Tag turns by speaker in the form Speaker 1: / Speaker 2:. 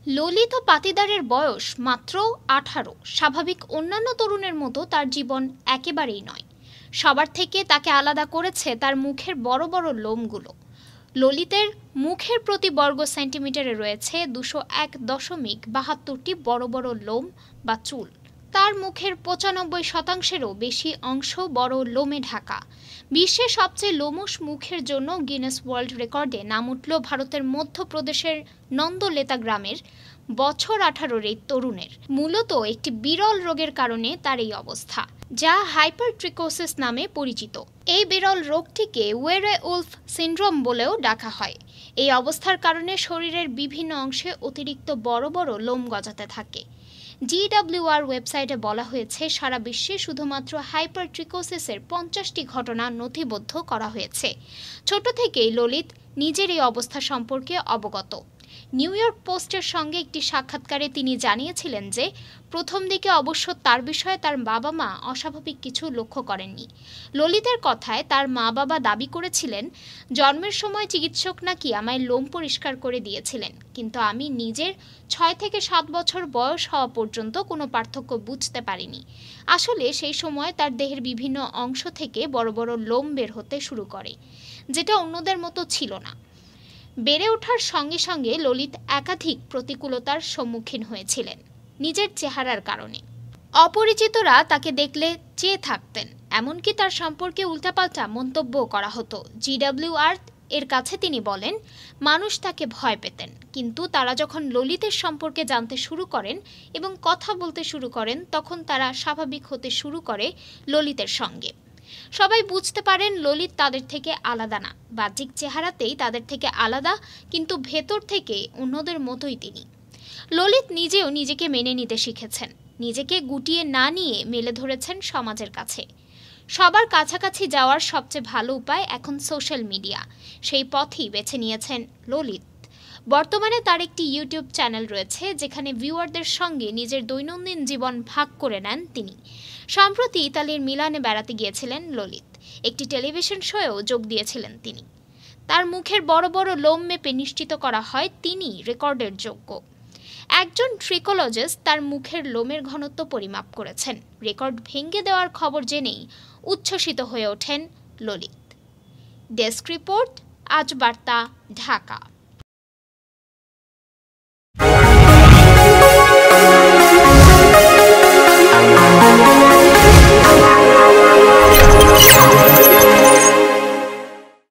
Speaker 1: ললিত পাতিদারের বয়স মাত্র ১৮। স্বাভাবিক অন্যান্য তরুণের মতো তার জীবন একেবারেই নয়। সবার থেকে তাকে আলাদা করেছে তার মুখের বড় বড় লোমগুলো। ললিতের মুখের প্রতি বর্গ সেন্টিমিটারে রয়েছে ২০১.৭২টি বড় বড় লোম বা চুল। তার মুখের ৯৫%-এরও বেশি অংশ বড় লোমে ঢাকা। বিশ্বের সবচেয়ে লোমশ মুখের জন্য গিনেস ওয়ার্ল্ড রেকর্ডে নাম উঠল ভারতের মধ্যপ্রদেশের নন্দলেতা গ্রামের বছর ১৮-র এই তরুণের। মূলত একটি বিরল রোগের কারণে তার এই অবস্থা, যা হাইপারট্রিকোসিস নামে পরিচিত। এই বিরল রোগটিকে ওয়েরে-উলফ সিন্ড্রোম বলেও ডাকা হয়। এই অবস্থার কারণে শরীরের বিভিন্ন অংশে অতিরিক্ত বড় বড় লোম গজাতে থাকে। GWR ওয়েবসাইটে বলা হয়েছে, সারা বিশ্বে শুধুমাত্র হাইপারট্রিকোসিসের ৫০টি ঘটনা নথিবদ্ধ করা হয়েছে। ছোট থেকেই ললিত নিজের এই অবস্থা সম্পর্কে অবগত। নিউ ইয়র্ক পোস্টের সঙ্গে একটি সাক্ষাৎকারে তিনি জানিয়েছিলেন যে প্রথম দিকে অবশ্য তার বিষয়ে তার বাবা মা অস্বাভাবিক কিছু লক্ষ্য করেননি। ললিতের কথায়, তার মা বাবা দাবি করেছিলেন জন্মের সময় চিকিৎসক নাকি আমায় লোম পরিষ্কার করে দিয়েছিলেন, কিন্তু আমি নিজের ৬ থেকে ৭ বছর বয়স হওয়া পর্যন্ত কোনো পার্থক্য বুঝতে পারিনি। আসলে সেই সময় তার দেহের বিভিন্ন অংশ থেকে বড় বড় লোম বের হতে শুরু করে, যেটা অন্যদের মতো ছিল না। বেড়ে ওঠার সঙ্গে সঙ্গে ললিত একাধিক প্রতিকূলতার সম্মুখীন হয়েছিলেন নিজের চেহারার কারণে। অপরিচিতরা তাকে দেখলে চেয়ে থাকতেন, এমনকি তার সম্পর্কে উল্টাপাল্টা মন্তব্য করা হতো। GWR এর কাছে তিনি বলেন, মানুষ তাকে ভয় পেতেন, কিন্তু তারা যখন ললিতের সম্পর্কে জানতে শুরু করেন এবং কথা বলতে শুরু করেন, তখন তারা স্বাভাবিক হতে শুরু করে ললিতের সঙ্গে। সবাই বুঝতে পারেন ললিত তাদের থেকে আলাদা না। বাহ্যিক চেহারাতেই তাদের থেকে আলাদা, কিন্তু ভেতর থেকে অন্যদের মতোই তিনি। ললিত নিজেও নিজেকে মেনে নিতে শিখেছেন। নিজেকে গুটিয়ে না নিয়ে মেলে ধরেছেন সমাজের কাছে। সবার কাছাকাছি যাওয়ার সবচেয়ে ভালো উপায় এখন সোশ্যাল মিডিয়া। সেই পথই বেছে নিয়েছেন ললিত। বর্তমানে তার একটি ইউটিউব চ্যানেল রয়েছে, যেখানে ভিউয়ারদের সঙ্গে নিজের দৈনন্দিন জীবন ভাগ করে নেন তিনি। সম্প্রতি ইতালির মিলানে বেড়াতে গিয়েছিলেন ললিত। একটি টেলিভিশন শোয়েও যোগ দিয়েছিলেন তিনি। তার মুখের বড় বড় লোম মেপে নিশ্চিত করা হয় তিনি রেকর্ডের যোগ্য। একজন ট্রিকোলজিস্ট তার মুখের লোমের ঘনত্ব পরিমাপ করেছেন। রেকর্ড ভেঙে দেওয়ার খবর জেনেই উচ্ছ্বসিত হয়ে ওঠেন ললিত। ডেস্ক রিপোর্ট, আজ বার্তা, ঢাকা।